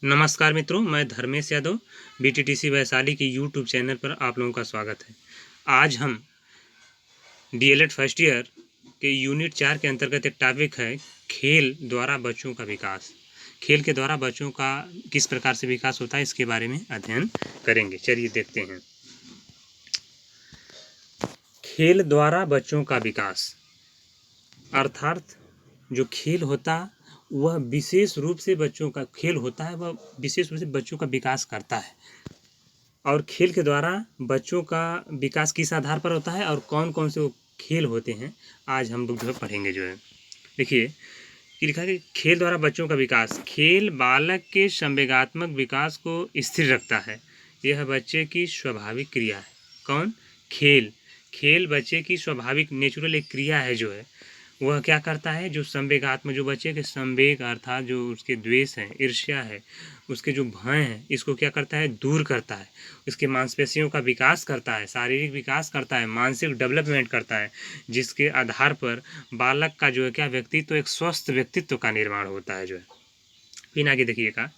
नमस्कार मित्रों, मैं धर्मेश यादव बीटीटीसी वैशाली की यूट्यूब चैनल पर आप लोगों का स्वागत है। आज हम डीएलएड फर्स्ट ईयर के यूनिट 4 के अंतर्गत एक टॉपिक है खेल द्वारा बच्चों का विकास। खेल के द्वारा बच्चों का किस प्रकार से विकास होता है, इसके बारे में अध्ययन करेंगे। चलिए देखते हैं। खेल द्वारा बच्चों का विकास अर्थात जो खेल होता वह विशेष रूप से बच्चों का खेल होता है, वह विशेष रूप से बच्चों का विकास करता है। और खेल के द्वारा बच्चों का विकास किस आधार पर होता है और कौन कौन से वो खेल होते हैं, आज हम लोग जो है पढ़ेंगे। जो है देखिए कि लिखा है कि खेल द्वारा बच्चों का विकास। खेल बालक के संवेगात्मक विकास को स्थिर रखता है। यह बच्चे की स्वाभाविक क्रिया है। कौन? खेल। खेल बच्चे की स्वाभाविक नेचुरल एक क्रिया है। जो है वह क्या करता है, जो संवेगात्मक, जो बच्चे के संवेग अर्थात जो उसके द्वेष है, ईर्ष्या है, उसके जो भय हैं, इसको क्या करता है, दूर करता है। इसके मांसपेशियों का विकास करता है, शारीरिक विकास करता है, मानसिक डेवलपमेंट करता है, जिसके आधार पर बालक का जो है क्या व्यक्तित्व, एक स्वस्थ व्यक्तित्व का निर्माण होता है। जो है फिर आगे देखिएगा,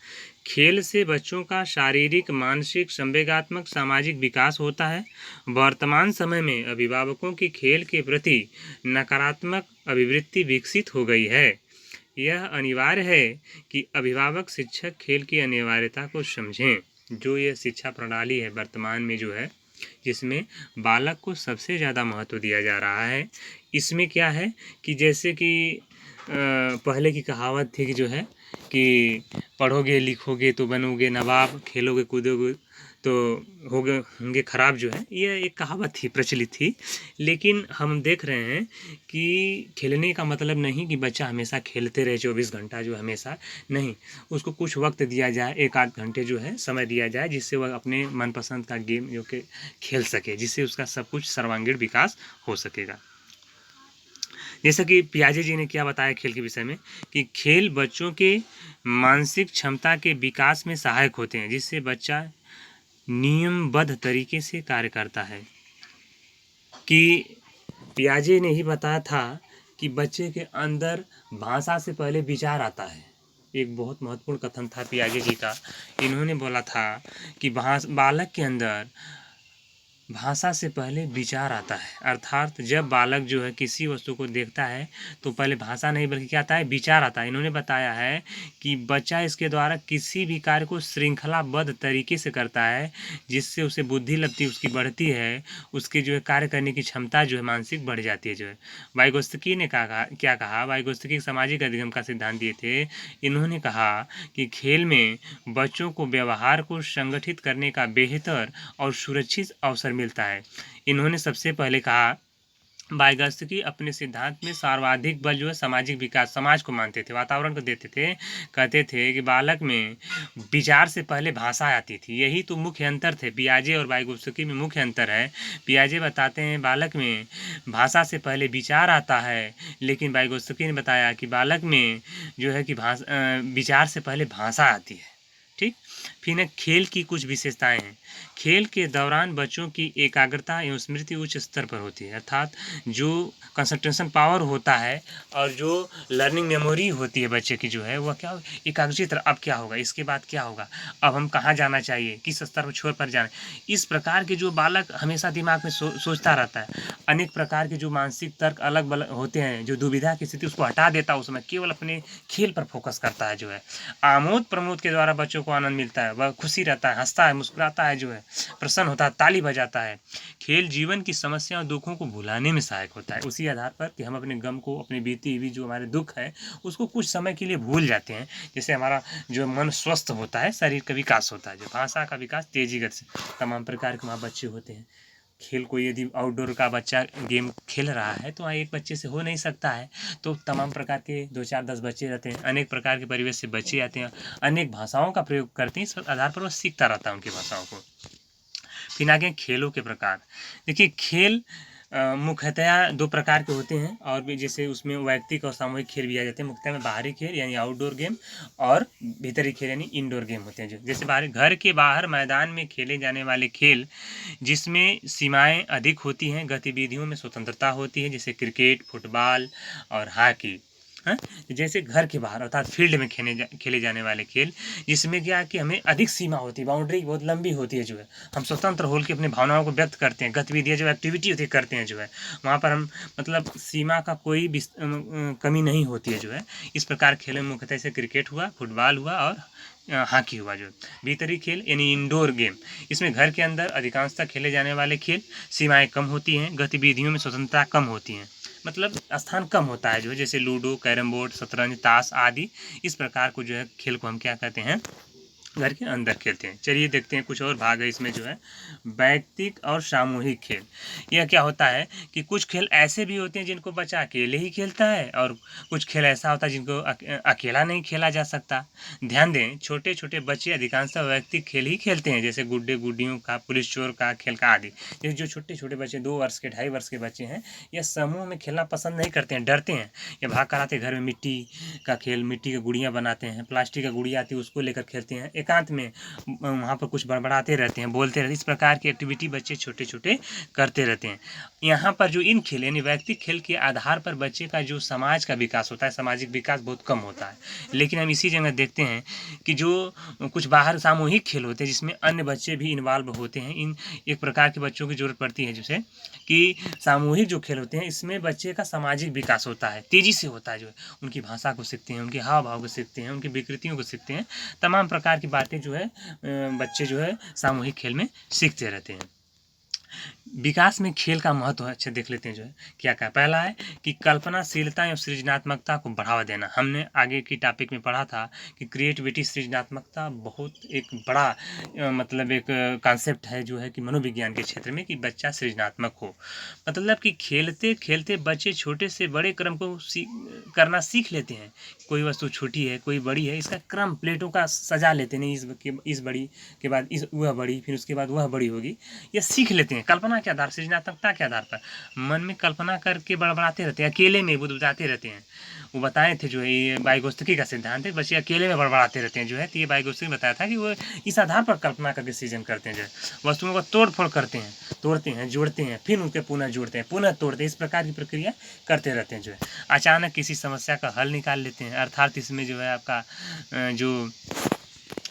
खेल से बच्चों का शारीरिक, मानसिक, संवेगात्मक, सामाजिक विकास होता है। वर्तमान समय में अभिभावकों की खेल के प्रति नकारात्मक अभिवृत्ति विकसित हो गई है। यह अनिवार्य है कि अभिभावक शिक्षक खेल की अनिवार्यता को समझें। जो ये शिक्षा प्रणाली है वर्तमान में जो है, जिसमें बालक को सबसे ज़्यादा महत्व दिया जा रहा है, इसमें क्या है कि जैसे कि पहले की कहावत थी कि जो है कि पढ़ोगे लिखोगे तो बनोगे नवाब, खेलोगे कूदोगे तो होंगे खराब। जो है यह एक कहावत थी, प्रचलित थी। लेकिन हम देख रहे हैं कि खेलने का मतलब नहीं कि बच्चा हमेशा खेलते रहे 24 घंटा, जो हमेशा नहीं। उसको कुछ वक्त दिया जाए, 1-8 घंटे जो है समय दिया जाए, जिससे वह अपने मनपसंद का गेम जो कि खेल सके, जिससे उसका सब कुछ सर्वांगीण विकास हो सकेगा। जैसा कि पियाजे जी ने क्या बताया खेल के विषय में, कि खेल बच्चों के मानसिक क्षमता के विकास में सहायक होते हैं, जिससे बच्चा नियमबद्ध तरीके से कार्य करता है। कि पियाजे ने ही बताया था कि बच्चे के अंदर भाषा से पहले विचार आता है। एक बहुत महत्वपूर्ण कथन था पियाजे जी का। इन्होंने बोला था कि बालक के अंदर भाषा से पहले विचार आता है। अर्थात जब बालक जो है किसी वस्तु को देखता है तो पहले भाषा नहीं बल्कि क्या आता है, विचार आता है। इन्होंने बताया है कि बच्चा इसके द्वारा किसी भी कार्य को श्रृंखलाबद्ध तरीके से करता है, जिससे उसे बुद्धि लब्धि उसकी बढ़ती है, उसकी जो है कार्य करने की क्षमता जो है मानसिक बढ़ जाती है। जो है वाइगोत्स्की ने क्या कहा, वाइगोत्स्की सामाजिक अधिगम का सिद्धांत दिए थे। इन्होंने कहा कि खेल में बच्चों को व्यवहार को संगठित करने का बेहतर और सुरक्षित अवसर मिलता है। इन्होंने सबसे पहले कहा, वाइगोत्स्की अपने सिद्धांत में सर्वाधिक बल जो है सामाजिक विकास, समाज को मानते थे, वातावरण को देते थे। कहते थे कि बालक में विचार से पहले भाषा आती थी। यही तो मुख्य अंतर थे, पियाजे और वाइगोत्स्की में मुख्य अंतर है। पियाजे बताते हैं बालक में भाषा से पहले विचार आता है, लेकिन वाइगोत्स्की ने बताया कि बालक में जो है कि विचार से पहले भाषा आती है। ठीक। फिर न खेल की कुछ विशेषताएं हैं। खेल के दौरान बच्चों की एकाग्रता एवं स्मृति उच्च स्तर पर होती है। अर्थात जो कंसंट्रेशन पावर होता है और जो लर्निंग मेमोरी होती है बच्चे की, जो है वह क्या, एकाग्रचित। अब क्या होगा, इसके बाद क्या होगा, अब हम कहाँ जाना चाहिए, किस स्तर पर छोर पर जाना, इस प्रकार के जो बालक हमेशा दिमाग में सोचता रहता है। अनेक प्रकार के जो मानसिक तर्क अलग अलग होते हैं, जो दुविधा की स्थिति, उसको हटा देता है, उसमें केवल अपने खेल पर फोकस करता है। जो है आमोद प्रमोद के द्वारा बच्चों को आनंद मिलता है, वह खुशी रहता है, हंसता है, मुस्कुराता है, जो है प्रसन्न होता है, ताली बजाता है। खेल जीवन की समस्या और दुखों को भुलाने में सहायक होता है, उसी आधार पर कि हम अपने गम को, अपनी बीती हुई जो हमारे दुख है, उसको कुछ समय के लिए भूल जाते हैं, जिससे हमारा जो मन स्वस्थ होता है, शरीर का विकास होता है, जो भाषा का विकास तेजी गति से। तमाम प्रकार के वहाँ बच्चे होते हैं। खेल को यदि आउटडोर का बच्चा गेम खेल रहा है तो वहाँ एक बच्चे से हो नहीं सकता है, तो तमाम प्रकार के 2-4-10 बच्चे रहते हैं, अनेक प्रकार के परिवेश से बच्चे आते हैं, अनेक भाषाओं का प्रयोग करते हैं। इस आधार पर वो सीखता रहता है उनकी भाषाओं को। फिर आगे खेलों के प्रकार। देखिए खेल मुख्यतया 2 प्रकार के होते हैं, और भी जैसे उसमें वैयक्तिक और सामूहिक खेल भी आ जाते हैं। मुख्यतः में बाहरी खेल यानी आउटडोर गेम, और भीतरी खेल यानी इंडोर गेम होते हैं। जो जैसे बाहर, घर के बाहर मैदान में खेले जाने वाले खेल, जिसमें सीमाएं अधिक होती हैं, गतिविधियों में स्वतंत्रता होती है, जैसे क्रिकेट, फुटबॉल और हॉकी। हैं। जैसे घर के बाहर अर्थात फील्ड में खेले जाने वाले खेल, जिसमें क्या है कि हमें अधिक सीमा होती है, बाउंड्री बहुत लंबी होती है जो है, हम स्वतंत्र होल के अपनी भावनाओं को व्यक्त करते हैं, गतिविधियाँ जो एक्टिविटी होती है करते हैं जो है, वहाँ पर हम मतलब सीमा का कोई भी कमी नहीं होती है जो है। इस प्रकार खेलों में मुख्यतः से क्रिकेट हुआ, फुटबॉल हुआ और हॉकी हुआ जो भीतरी खेल यानी इंडोर गेम। इसमें घर के अंदर अधिकांशतः खेले जाने वाले खेल, सीमाएं कम होती हैं, गतिविधियों में स्वतंत्रता कम होती हैं, मतलब स्थान कम होता है जो है, जैसे लूडो, कैरम बोर्ड, शतरंज, ताश आदि। इस प्रकार को जो है खेल को हम क्या कहते हैं, घर के अंदर खेलते हैं। चलिए देखते हैं कुछ और भाग है इसमें जो है, वैयक्तिक और सामूहिक खेल। यह क्या होता है कि कुछ खेल ऐसे भी होते हैं जिनको बच्चा अकेले ही खेलता है, और कुछ खेल ऐसा होता है जिनको अकेला नहीं खेला जा सकता। ध्यान दें, छोटे छोटे बच्चे अधिकांशतः वैयक्तिक खेल ही खेलते हैं, जैसे गुड्डे गुड्डियों का, पुलिस चोर का खेल का आदि। जैसे जो छोटे छोटे बच्चे 2 वर्ष के, 2.5 वर्ष के बच्चे हैं, यह समूह में खेलना पसंद नहीं करते हैं, डरते हैं। ये भाग कर आते घर में मिट्टी का खेल, मिट्टी की गुड़ियाँ बनाते हैं, प्लास्टिक का गुड़िया आती है उसको लेकर खेलते हैं, एकांत में वहाँ पर कुछ बड़बड़ाते रहते हैं, बोलते रहते हैं। इस प्रकार की एक्टिविटी बच्चे छोटे छोटे करते रहते हैं। यहाँ पर जो इन खेल यानी वैयक्तिक खेल के आधार पर बच्चे का जो समाज का विकास होता है, सामाजिक विकास बहुत कम होता है। लेकिन हम इसी जगह देखते हैं कि जो कुछ बाहर सामूहिक खेल होते हैं जिसमें अन्य बच्चे भी इन्वॉल्व होते हैं, इन एक प्रकार के बच्चों की जरूरत पड़ती है, जैसे कि सामूहिक जो खेल होते हैं इसमें बच्चे का सामाजिक विकास होता है, तेजी से होता है जो है। उनकी भाषा को सीखते हैं, उनके हाव भाव को सीखते हैं, उनकी विकृतियों को सीखते हैं, तमाम प्रकार की बातें जो है बच्चे जो है सामूहिक खेल में सीखते रहते हैं। विकास में खेल का महत्व अच्छा देख लेते हैं जो है क्या क्या। पहला है कि कल्पनाशीलता एवं सृजनात्मकता को बढ़ावा देना। हमने आगे की टॉपिक में पढ़ा था कि क्रिएटिविटी, सृजनात्मकता बहुत एक बड़ा मतलब एक कॉन्सेप्ट है जो है कि मनोविज्ञान के क्षेत्र में, कि बच्चा सृजनात्मक हो। मतलब कि खेलते खेलते बच्चे छोटे से बड़े क्रम को करना सीख लेते हैं। कोई वस्तु छोटी है, कोई बड़ी है, इसका क्रम प्लेटों का सजा लेते नहीं, इस बड़ी के बाद वह बड़ी, फिर उसके बाद वह बड़ी होगी, ये सीख लेते हैं। कल्पना के आधार, सृजनात्मकता के आधार पर मन में कल्पना करके बड़बड़ाते रहते हैं, अकेले में वो बताते रहते हैं। वो बताए थे जो है, ये वाइगोत्स्की का सिद्धांत है, बच्चे अकेले में बड़बड़ाते रहते हैं जो है। तो ये वाइगोत्स्की ने बताया था कि वो इस आधार पर कल्पना करके सृजन करते हैं जो है, वस्तुओं का तोड़ फोड़ करते हैं, तोड़ते हैं, जोड़ते हैं, फिर उनके पुनः जोड़ते हैं, पुनः तोड़ते हैं, इस प्रकार की प्रक्रिया करते रहते हैं जो है। अचानक किसी समस्या का हल निकाल लेते हैं, अर्थात इसमें जो है आपका जो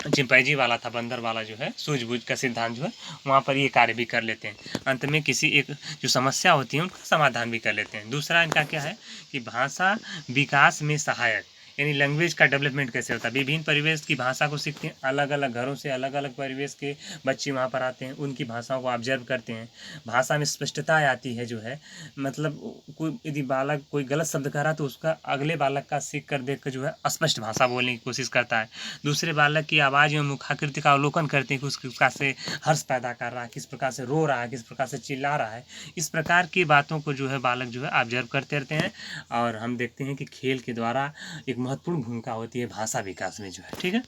चिंपैंजी वाला था, बंदर वाला जो है, सूझबूझ का सिद्धांत जो है, वहाँ पर ये कार्य भी कर लेते हैं। अंत में किसी एक जो समस्या होती है उनका समाधान भी कर लेते हैं। दूसरा इनका क्या है कि भाषा विकास में सहायक, यानी लैंग्वेज का डेवलपमेंट कैसे होता है। विभिन्न परिवेश की भाषा को सीखते हैं, अलग अलग घरों से अलग अलग परिवेश के बच्चे वहाँ पर आते हैं, उनकी भाषाओं को ऑब्जर्व करते हैं, भाषा में स्पष्टता आती है जो है। मतलब कोई यदि बालक कोई गलत शब्द कह रहा है तो उसका अगले बालक का सीख कर देख कर जो है स्पष्ट भाषा बोलने की कोशिश करता है। दूसरे बालक की आवाज़ एवं मुखाकृति का अवलोकन करते हैं कि उसके प्रकार से हर्ष पैदा कर रहा है, किस प्रकार से रो रहा है, किस प्रकार से चिल्ला रहा है। इस प्रकार की बातों को जो है बालक जो है ऑब्जर्व करते रहते हैं। और हम देखते हैं कि खेल के द्वारा एक महत्वपूर्ण भूमिका होती है भाषा विकास में जो है, ठीक है।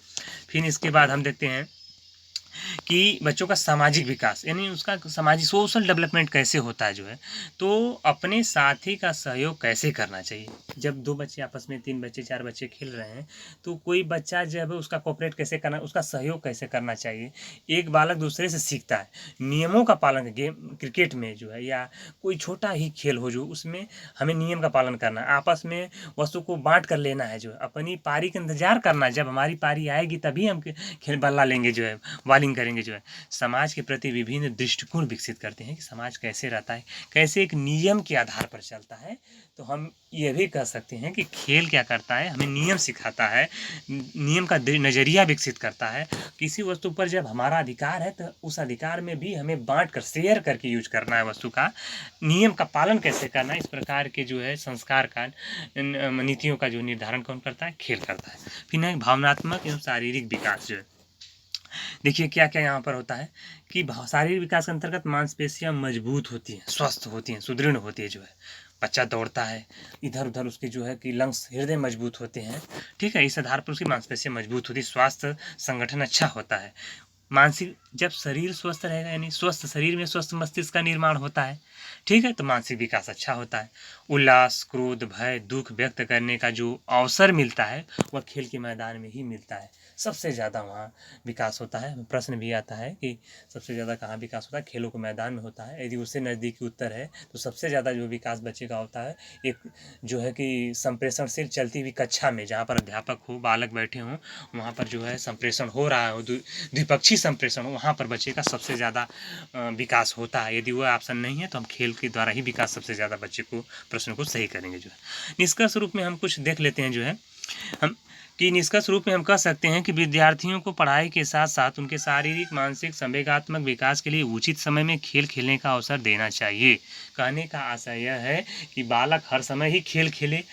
फिर इसके बाद हम देखते हैं कि बच्चों का सामाजिक विकास, यानी उसका सामाजिक सोशल डेवलपमेंट कैसे होता है जो है। तो अपने साथी का सहयोग कैसे करना चाहिए। जब 2 बच्चे आपस में, 3 बच्चे, 4 बच्चे खेल रहे हैं, तो कोई बच्चा जब उसका कोऑपरेट कैसे करना, उसका सहयोग कैसे करना चाहिए। एक बालक दूसरे से सीखता है, नियमों का पालन। गेम क्रिकेट में जो है या कोई छोटा ही खेल हो जो, उसमें हमें नियम का पालन करना है, आपस में वस्तु को बांट कर लेना है जो है, अपनी पारी का इंतजार करना है, जब हमारी पारी आएगी तभी हम खेल बल्ला लेंगे जो है, बॉलिंग करेंगे जो है। समाज के प्रति विभिन्न दृष्टिकोण विकसित करते हैं कि समाज कैसे रहता है, कैसे एक नियम के आधार पर चलता है। तो हम ये भी कह सकते हैं कि खेल क्या करता है, हमें नियम सिखाता है, नियम का नज़रिया विकसित करता है। किसी वस्तु पर जब हमारा अधिकार है तो उस अधिकार में भी हमें बांट कर, शेयर करके यूज करना है वस्तु का, नियम का पालन कैसे करना है, इस प्रकार के जो है संस्कार का, नीतियों का जो निर्धारण कौन करता है, खेल करता है। फिर भावनात्मक एवं शारीरिक विकास जो है, देखिए क्या क्या यहाँ पर होता है कि शारीरिक विकास के अंतर्गत मांसपेशियाँ मजबूत होती हैं, स्वस्थ होती हैं, सुदृढ़ होती है जो है। बच्चा दौड़ता है, इधर उधर उसके जो है कि लंग्स, हृदय मजबूत होते हैं, ठीक है। इस आधार पर उसकी मांसपेशियाँ मजबूत होती है, स्वास्थ्य संगठन अच्छा होता है। मानसिक, जब शरीर स्वस्थ रहेगा यानी स्वस्थ शरीर में स्वस्थ मस्तिष्क का निर्माण होता है, ठीक है, तो मानसिक विकास अच्छा होता है। उल्लास, क्रोध, भय, दुख व्यक्त करने का जो अवसर मिलता है वह खेल के मैदान में ही मिलता है। सबसे ज़्यादा वहाँ विकास होता है। प्रश्न भी आता है कि सबसे ज़्यादा कहाँ विकास होता है? खेलों के मैदान में होता है। यदि उससे नज़दीकी उत्तर है तो सबसे ज़्यादा जो विकास बच्चे का होता है एक जो है कि संप्रेषणशील चलती हुई कक्षा में, जहाँ पर अध्यापक हो, बालक बैठे हों, वहाँ पर जो है संप्रेषण हो रहा हो, द्विपक्षीय संप्रेषण हो, वहाँ पर बच्चे का सबसे ज़्यादा विकास होता है। यदि वह ऑप्शन नहीं है तो हम खेल के द्वारा ही विकास सबसे ज़्यादा बच्चे को प्रश्न को सही करेंगे जो है। निष्कर्ष रूप में हम कुछ देख लेते हैं जो है हम कि निष्कर्ष रूप में हम कह सकते हैं कि विद्यार्थियों को पढ़ाई के साथ साथ उनके शारीरिक, मानसिक, संवेगात्मक विकास के लिए उचित समय में खेल खेलने का अवसर देना चाहिए। कहने का आशय यह है कि बालक हर समय ही खेल खेले,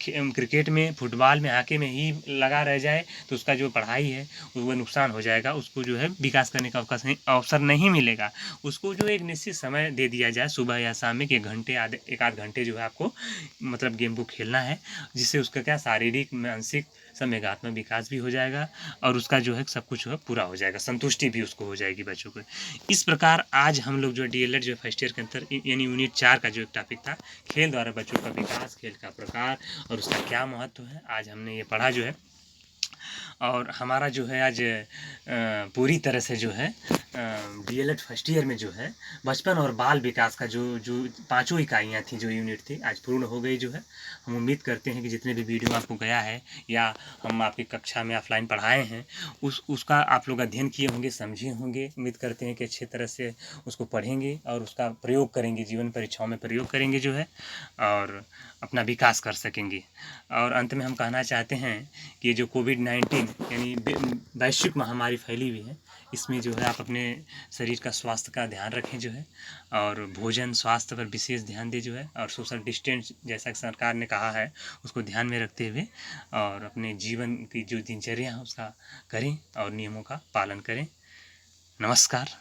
क्रिकेट में, फुटबॉल में, हॉकी में ही लगा रह जाए तो उसका जो पढ़ाई है वो नुकसान हो जाएगा। उसको जो है विकास करने का अवसर नहीं मिलेगा। उसको जो एक निश्चित समय दे दिया जाए, सुबह या शाम में, कि 1 घंटे, आधे 1 आध घंटे जो है आपको मतलब गेम को खेलना है, जिससे उसका क्या शारीरिक, मानसिक, संवेगात्मक विकास भी हो जाएगा और उसका जो है सब कुछ पूरा हो जाएगा, संतुष्टि भी उसको हो जाएगी बच्चों को। इस प्रकार आज हम लोग जो डीएलएड जो फर्स्ट ईयर के अंदर यानी यूनिट 4 का जो एक टॉपिक था, खेल द्वारा बच्चों का विकास, खेल का प्रकार और उसका क्या महत्व है, आज हमने ये पढ़ा जो है। और हमारा जो है आज पूरी तरह से जो है डीएलएड फर्स्ट ईयर में जो है बचपन और बाल विकास का जो जो 5 इकाइयाँ थी, जो यूनिट थी, आज पूर्ण हो गई जो है। हम उम्मीद करते हैं कि जितने भी वीडियो आपको गया है या हम आपकी कक्षा में ऑफलाइन पढ़ाए हैं उसका आप लोग अध्ययन किए होंगे, समझे होंगे। उम्मीद करते हैं कि अच्छे तरह से उसको पढ़ेंगे और उसका प्रयोग करेंगे, जीवन परीक्षाओं में प्रयोग करेंगे जो है, और अपना विकास कर सकेंगे। और अंत में हम कहना चाहते हैं कि ये जो कोविड-19 यानी वैश्विक महामारी फैली हुई है, इसमें जो है आप अपने शरीर का स्वास्थ्य का ध्यान रखें जो है, और भोजन, स्वास्थ्य पर विशेष ध्यान दें जो है, और सोशल डिस्टेंस जैसा कि सरकार ने कहा है उसको ध्यान में रखते हुए और अपने जीवन की जो दिनचर्या है उसका करें और नियमों का पालन करें। नमस्कार।